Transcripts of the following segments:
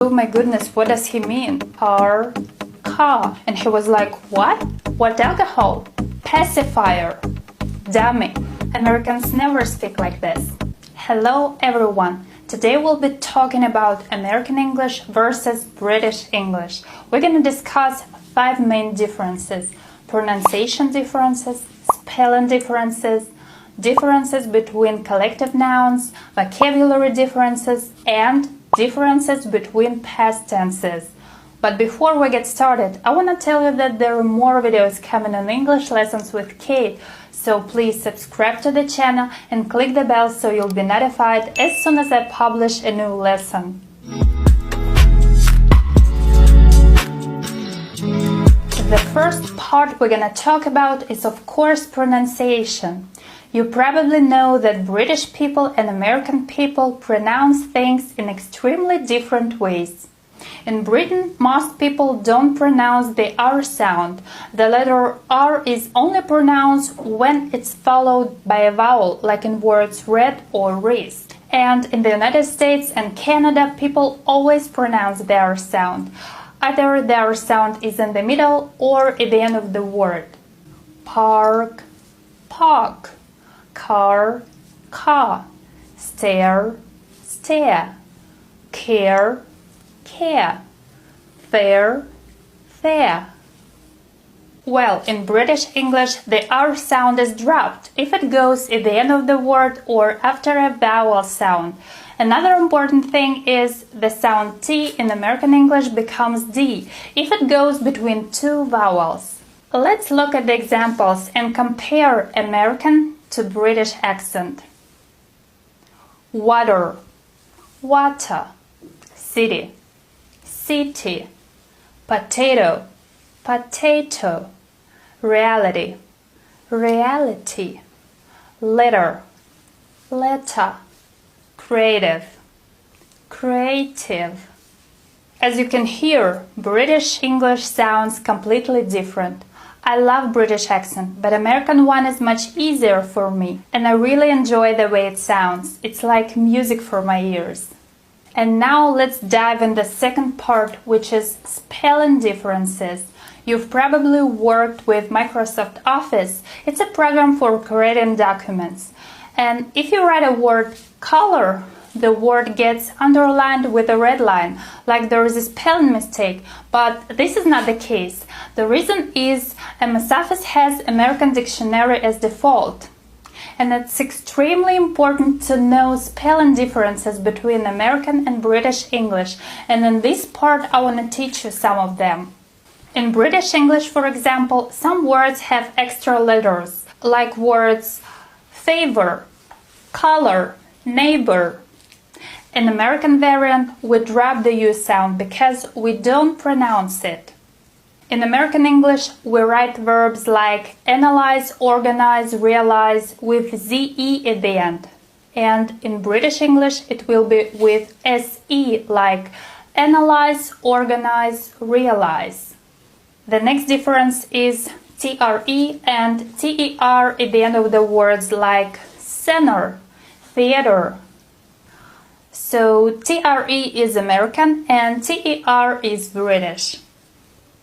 Oh my goodness, what does he mean? Car. And he was like, what? What alcohol? Pacifier. Dummy. Americans never speak like this. Hello everyone. Today we'll be talking about American English versus British English. We're going to discuss 5 main differences: pronunciation differences, spelling differences, differences between collective nouns, vocabulary differences, and differences between past tenses. But before we get started, I want to tell you that there are more videos coming on English Lessons with Kate, so please subscribe to the channel and click the bell so you'll be notified as soon as I publish a new lesson. The first part we're gonna talk about is, of course, pronunciation. You probably know that British people and American people pronounce things in extremely different ways. In Britain, most people don't pronounce the R sound. The letter R is only pronounced when it's followed by a vowel, like in words read or raised. And in the United States and Canada, people always pronounce the R sound. Either the R sound is in the middle or at the end of the word. Park, park. Car, car. Stare, stare. Care, care. Fair, fair. Well, in British English, the R sound is dropped if it goes at the end of the word or after a vowel sound. Another important thing is the sound T in American English becomes D if it goes between 2 vowels. Let's look at the examples and compare American to British accent. Water, water. City, city. Potato, potato. Reality, reality. Letter, letter. Creative, creative. As you can hear, British English sounds completely different. I love British accent, but American one is much easier for me, and I really enjoy the way it sounds. It's like music for my ears. And now let's dive in the second part, which is spelling differences. You've probably worked with Microsoft Office. It's a program for creating documents. And if you write a word color, the word gets underlined with a red line, like there is a spelling mistake, but this is not the case. The reason is MS Office has American Dictionary as default. And it's extremely important to know spelling differences between American and British English, and in this part I want to teach you some of them. In British English, for example, some words have extra letters, like words favor, color, neighbor. In American variant, we drop the U sound because we don't pronounce it. In American English, we write verbs like analyze, organize, realize with ZE at the end. And in British English, it will be with SE, like analyze, organize, realize. The next difference is TRE and TER at the end of the words, like center, theater. So TRE is American and TER is British.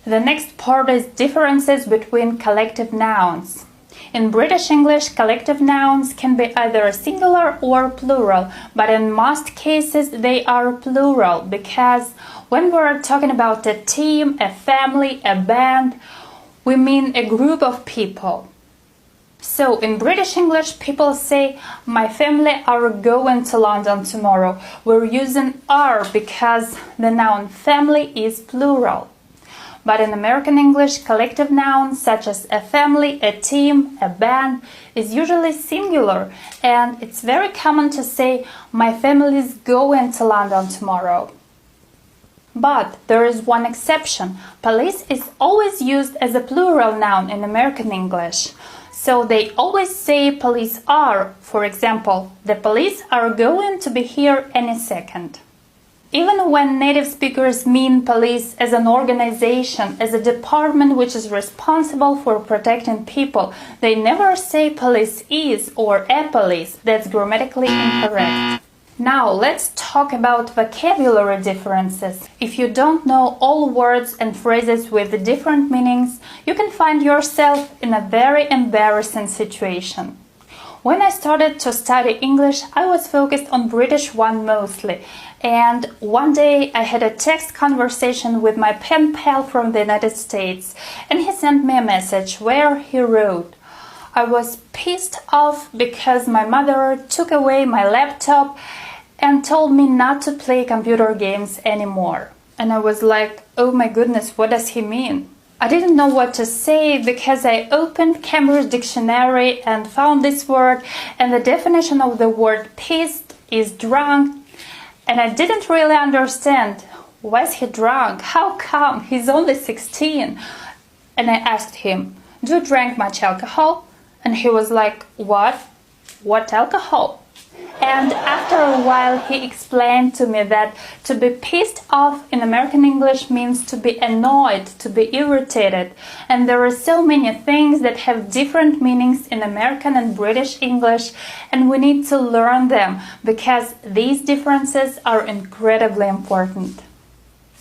The next part is differences between collective nouns. In British English, collective nouns can be either singular or plural, but in most cases they are plural because when we're talking about a team, a family, a band, we mean a group of people. So in British English, people say, my family are going to London tomorrow. We're using are because the noun family is plural. But in American English, collective nouns such as a family, a team, a band is usually singular, and it's very common to say, my family is going to London tomorrow. But there is one exception. Police is always used as a plural noun in American English. So they always say police are. For example, the police are going to be here any second. Even when native speakers mean police as an organization, as a department which is responsible for protecting people, they never say police is or a police. That's grammatically incorrect. Now let's talk about vocabulary differences. If you don't know all words and phrases with different meanings, you can find yourself in a very embarrassing situation. When I started to study English, I was focused on British one mostly. And one day I had a text conversation with my pen pal from the United States, and he sent me a message where he wrote, "I was pissed off because my mother took away my laptop and told me not to play computer games anymore." And I was like, oh my goodness, what does he mean? I didn't know what to say because I opened Cambridge Dictionary and found this word, and the definition of the word pissed is drunk, and I didn't really understand. Was he drunk? How come? He's only 16. And I asked him, "Do you drink much alcohol?" And he was like, "What? What alcohol?" And after a while he explained to me that to be pissed off in American English means to be annoyed, to be irritated. And there are so many things that have different meanings in American and British English, and we need to learn them because these differences are incredibly important.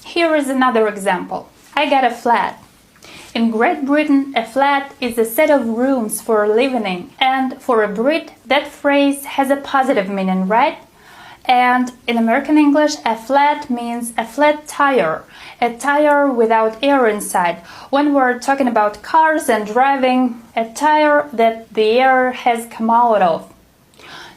Here is another example. I got a flat. In Great Britain, a flat is a set of rooms for living in, and for a Brit, that phrase has a positive meaning, right? And in American English, a flat means a flat tire, a tire without air inside. When we're talking about cars and driving, a tire that the air has come out of.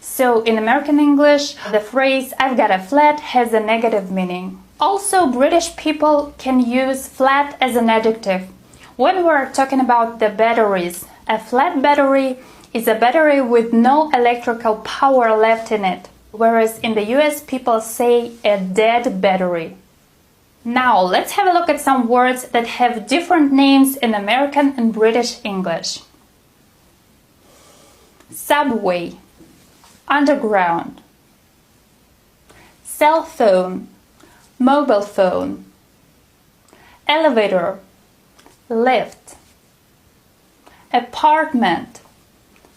So in American English, the phrase "I've got a flat" has a negative meaning. Also, British people can use flat as an adjective. When we're talking about the batteries, a flat battery is a battery with no electrical power left in it, whereas in the US people say a dead battery. Now let's have a look at some words that have different names in American and British English. Subway, underground, cell phone, mobile phone, elevator, lift, apartment,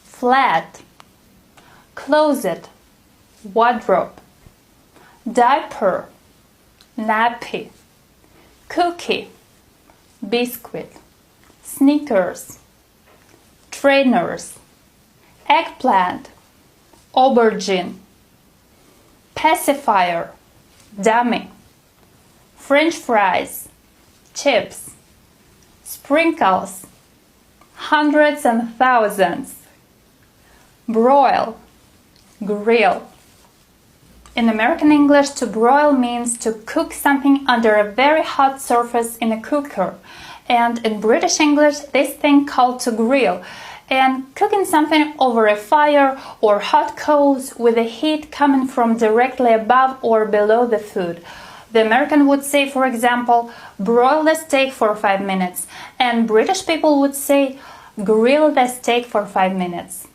flat, closet, wardrobe, diaper, nappy, cookie, biscuit, sneakers, trainers, eggplant, aubergine, pacifier, dummy, French fries, chips, sprinkles, hundreds and thousands, broil, grill. In American English, to broil means to cook something under a very hot surface in a cooker. And in British English, this thing called to grill. And cooking something over a fire or hot coals with the heat coming from directly above or below the food. The American would say, for example, broil the steak for 5 minutes, and British people would say, grill the steak for 5 minutes.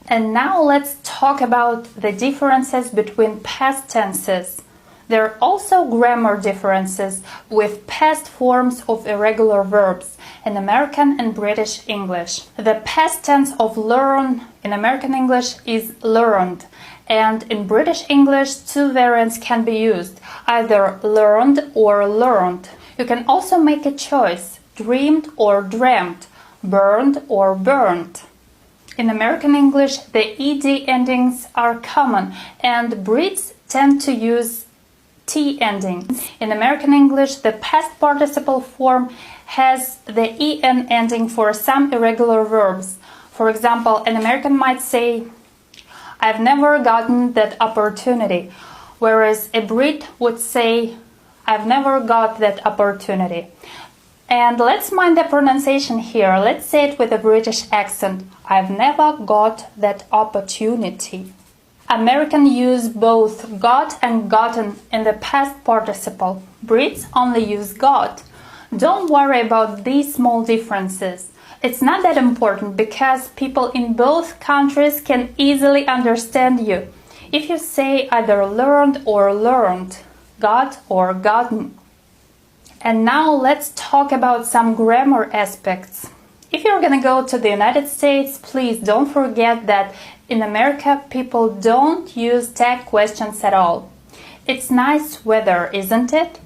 And now let's talk about the differences between past tenses. There are also grammar differences with past forms of irregular verbs in American and British English. The past tense of learn in American English is learned, and in British English, two variants can be used, either learned or learned. You can also make a choice, dreamed or dreamt, burned or burnt. In American English, the ed endings are common, and Brits tend to use t ending. In American English, the past participle form has the en ending for some irregular verbs. For example, an American might say, "I've never gotten that opportunity," whereas a Brit would say, "I've never got that opportunity." And let's mind the pronunciation here. Let's say it with a British accent. "I've never got that opportunity." Americans use both got and gotten in the past participle. Brits only use got. Don't worry about these small differences. It's not that important because people in both countries can easily understand you if you say either learned or learned, got or gotten. And now let's talk about some grammar aspects. If you're gonna go to the United States, please don't forget that In America, people don't use tag questions at all. It's nice weather, isn't it?